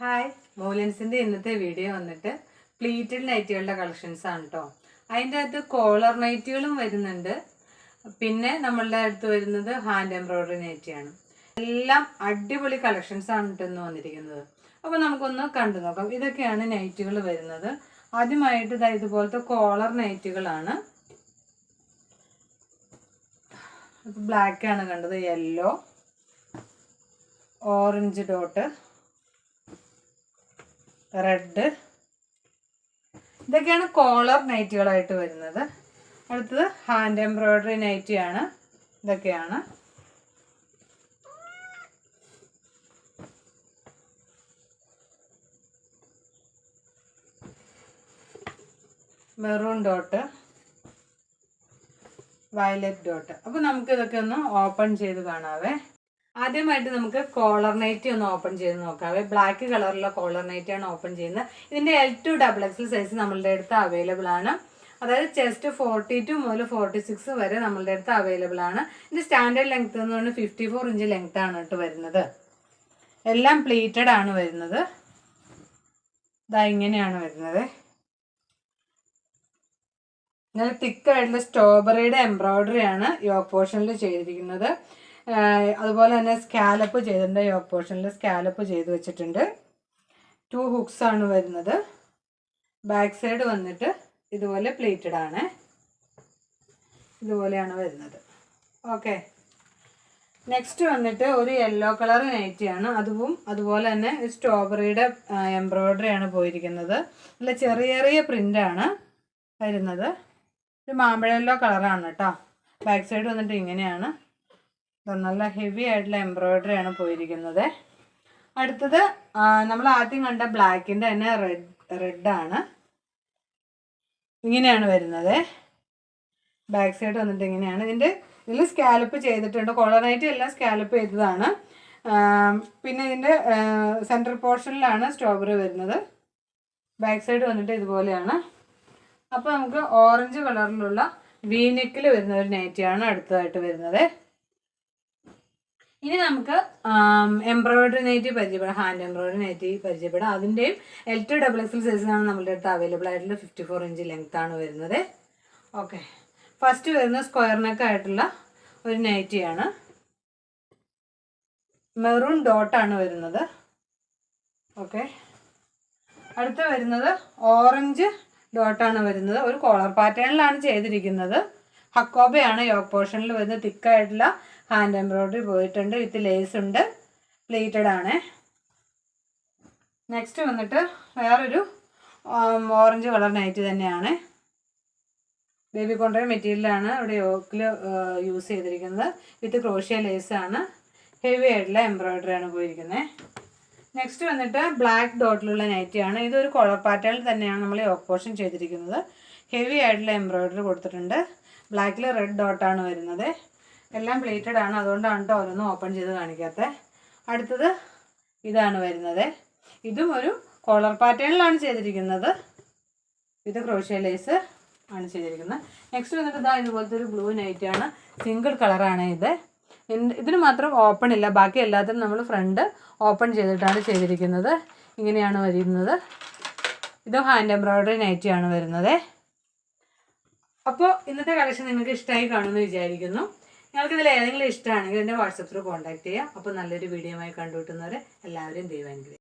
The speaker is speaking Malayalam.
ഹായ്, മോലൻസിൻ്റെ ഇന്നത്തെ വീഡിയോ വന്നിട്ട് പ്ലീറ്റഡ് നൈറ്റികളുടെ കളക്ഷൻസ് ആണ് കേട്ടോ. അതിൻ്റെ അകത്ത് കോളർ നൈറ്റികളും വരുന്നുണ്ട്. പിന്നെ നമ്മളുടെ അടുത്ത് വരുന്നത് ഹാൻഡ് എംബ്രോയ്ഡറി നൈറ്റിയാണ്. എല്ലാം അടിപൊളി കളക്ഷൻസ് ആണ് ഇന്ന് വന്നിരിക്കുന്നത്. അപ്പോൾ നമുക്കൊന്ന് കണ്ടു നോക്കാം. ഇതൊക്കെയാണ് നൈറ്റുകൾ വരുന്നത്. ആദ്യമായിട്ട് ഇതുപോലത്തെ കോളർ നൈറ്റുകളാണ്. ബ്ലാക്കാണ് കണ്ടത്, യെല്ലോ, ഓറഞ്ച് ഡോട്ട്, റെഡ്, ഇതൊക്കെയാണ് കോളർ നൈറ്റികളായിട്ട് വരുന്നത്. അടുത്തത് ഹാൻഡ് എംബ്രോയ്ഡറി നൈറ്റിയാണ്. ഇതൊക്കെയാണ് മെറൂൺ ഡോട്ട്, വയലറ്റ് ഡോട്ട്. അപ്പോൾ നമുക്ക് ഇതൊക്കെ ഒന്ന് ഓപ്പൺ ചെയ്ത് കാണാവേ. ആദ്യമായിട്ട് നമുക്ക് കോളർ നൈറ്റി ഒന്ന് ഓപ്പൺ ചെയ്ത് നോക്കാവേ. ബ്ലാക്ക് കളറിലുള്ള കോളർ നൈറ്റി ആണ് ഓപ്പൺ ചെയ്യുന്നത്. ഇതിൻ്റെ L2 XXL സൈസ് നമ്മളുടെ അടുത്ത് അവൈലബിൾ ആണ്. അതായത് ചെസ്റ്റ് 42 മുതൽ 46 വരെ നമ്മളുടെ അടുത്ത് അവൈലബിൾ ആണ്. ഇതിൻ്റെ സ്റ്റാൻഡേർഡ് ലെങ്ത് എന്ന് പറഞ്ഞാൽ 54 ഇഞ്ച് ലെങ്ത് ആണ് കേട്ടോ വരുന്നത്. എല്ലാം പ്ലീറ്റഡ് ആണ് വരുന്നത്. ഇതാ ഇങ്ങനെയാണ് വരുന്നത്. നല്ല തിക്കായിട്ടുള്ള സ്ട്രോബെറിയുടെ എംബ്രോയ്ഡറി ആണ് യോക്ക് പോർഷനിൽ ചെയ്തിരിക്കുന്നത്. അതുപോലെ തന്നെ സ്കാലപ്പ് ചെയ്തിട്ടുണ്ട്. യോക്ക് പോർഷനിൽ സ്കാലപ്പ് ചെയ്ത് വെച്ചിട്ടുണ്ട്. 2 ഹുക്സ് ആണ് വരുന്നത്. ബാക്ക് സൈഡ് വന്നിട്ട് ഇതുപോലെ പ്ലേറ്റഡ് ആണ്. ഇതുപോലെയാണ് വരുന്നത്. ഓക്കെ, നെക്സ്റ്റ് വന്നിട്ട് ഒരു യെല്ലോ കളർ നൈറ്റിയാണ്. അതുപോലെ തന്നെ സ്ട്രോബെറിയുടെ എംബ്രോയ്ഡറി ആണ് പോയിരിക്കുന്നത്. നല്ല ചെറിയ ചെറിയ പ്രിൻ്റാണ് വരുന്നത്. ഒരു മാമ്പഴ യെല്ലോ കളറാണ് കേട്ടോ. ബാക്ക് സൈഡ് വന്നിട്ട് ഇങ്ങനെയാണ്. നല്ല ഹെവി ആയിട്ടുള്ള എംബ്രോയ്ഡറി ആണ് പോയിരിക്കുന്നത്. അടുത്തത് നമ്മൾ ആദ്യം കണ്ട ബ്ലാക്കിൻ്റെ തന്നെ റെഡാണ്. ഇങ്ങനെയാണ് വരുന്നത്. ബാക്ക് സൈഡ് വന്നിട്ട് ഇങ്ങനെയാണ്. ഇതിൽ സ്കാലപ്പ് ചെയ്തിട്ടുണ്ട്. കോളർ നൈറ്റി എല്ലാം സ്കാലപ്പ് ചെയ്തതാണ്. പിന്നെ ഇതിൻ്റെ സെൻട്രൽ പോർഷനിലാണ് സ്ട്രോബെറി വരുന്നത്. ബാക്ക് സൈഡ് വന്നിട്ട് ഇതുപോലെയാണ്. അപ്പോൾ നമുക്ക് ഓറഞ്ച് കളറിലുള്ള വീനെക്കിൽ വരുന്ന ഒരു നൈറ്റിയാണ് അടുത്തതായിട്ട് വരുന്നത്. ഇനി നമുക്ക് എംബ്രോയ്ഡറി നൈറ്റി പരിചയപ്പെടാം. ഹാൻഡ് എംബ്രോയ്ഡറി നൈറ്റി പരിചയപ്പെടാം. അതിൻ്റെയും L2 XXL സൈസിലാണ് നമ്മളുടെ അടുത്ത് അവൈലബിൾ ആയിട്ടുള്ള 54 ഇഞ്ച് ലെങ്ത് ആണ് വരുന്നത്. ഓക്കെ, ഫസ്റ്റ് വരുന്ന സ്ക്വയർ നെക്ക് ആയിട്ടുള്ള ഒരു നൈറ്റിയാണ്. മെറൂൺ ഡോട്ടാണ് വരുന്നത്. ഓക്കെ, അടുത്ത വരുന്നത് ഓറഞ്ച് ഡോട്ടാണ് വരുന്നത്. ഒരു കോളർ പാറ്റേണിലാണ് ചെയ്തിരിക്കുന്നത്. ഹക്കോബയാണ് യോക്ക് പോർഷനിൽ വരുന്നത്. തിക്കായിട്ടുള്ള ഹാൻഡ് എംബ്രോയ്ഡറി പോയിട്ടുണ്ട്. വിത്ത് ലേസ് ഉണ്ട്. പ്ലേറ്റഡ് ആണ്. നെക്സ്റ്റ് വന്നിട്ട് വേറൊരു ഓറഞ്ച് കളർ നൈറ്റ് തന്നെയാണ്. ബേബി കോൺട്രാ മെറ്റീരിയലാണ് ഇവിടെ യോക്കിൽ യൂസ് ചെയ്തിരിക്കുന്നത്. വിത്ത് ക്രോഷ്യ ലേസ് ആണ്. ഹെവി ആയിട്ടുള്ള എംബ്രോയ്ഡറി ആണ് പോയിരിക്കുന്നത്. നെക്സ്റ്റ് വന്നിട്ട് ബ്ലാക്ക് ഡോട്ടിലുള്ള നൈറ്റിയാണ്. ഇതൊരു കോളർ പാറ്റേണിൽ തന്നെയാണ് നമ്മൾ യോക്ക് പോർഷൻ ചെയ്തിരിക്കുന്നത്. ഹെവി ആയിട്ടുള്ള എംബ്രോയ്ഡറി കൊടുത്തിട്ടുണ്ട്. ബ്ലാക്കിൽ റെഡ് ഡോട്ടാണ് വരുന്നത്. എല്ലാം പ്ലേറ്റഡ് ആണ്. അതുകൊണ്ടാണ് കേട്ടോ ഓരോന്നും ഓപ്പൺ ചെയ്ത് കാണിക്കാത്തത്. അടുത്തത് ഇതാണ് വരുന്നത്. ഇതും ഒരു കോളർ പാറ്റേണിലാണ് ചെയ്തിരിക്കുന്നത്. ഇത് ക്രോഷ്യ ലേസ് ആണ് ചെയ്തിരിക്കുന്നത്. നെക്സ്റ്റ് വന്നിട്ട് ഇതുപോലത്തെ ഒരു ബ്ലൂ നൈറ്റാണ്. സിംഗിൾ കളറാണ് ഇത്. ഇതിന് മാത്രം ഓപ്പൺ ഇല്ല. ബാക്കി എല്ലാത്തിനും നമ്മൾ ഫ്രണ്ട് ഓപ്പൺ ചെയ്തിട്ടാണ് ചെയ്തിരിക്കുന്നത്. ഇങ്ങനെയാണ് വരുന്നത്. ഇത് ഹാൻഡ് എംബ്രോയ്ഡറി നൈറ്റിയാണ് വരുന്നത്. അപ്പോൾ ഇന്നത്തെ കളക്ഷൻ നിങ്ങൾക്ക് ഇഷ്ടമായി കാണുമെന്ന് വിചാരിക്കുന്നു. നിങ്ങൾക്കിതിൽ ഏതെങ്കിലും ഇഷ്ടമാണെങ്കിൽ എന്നെ വാട്സപ്പ് ത്രൂ കോൺടാക്ട് ചെയ്യാം. അപ്പോൾ നല്ലൊരു വീഡിയോ ആയി കണ്ടുകിട്ടുന്നവരെ എല്ലാവരും ദൈവം അനുഗ്രഹിക്കട്ടെ.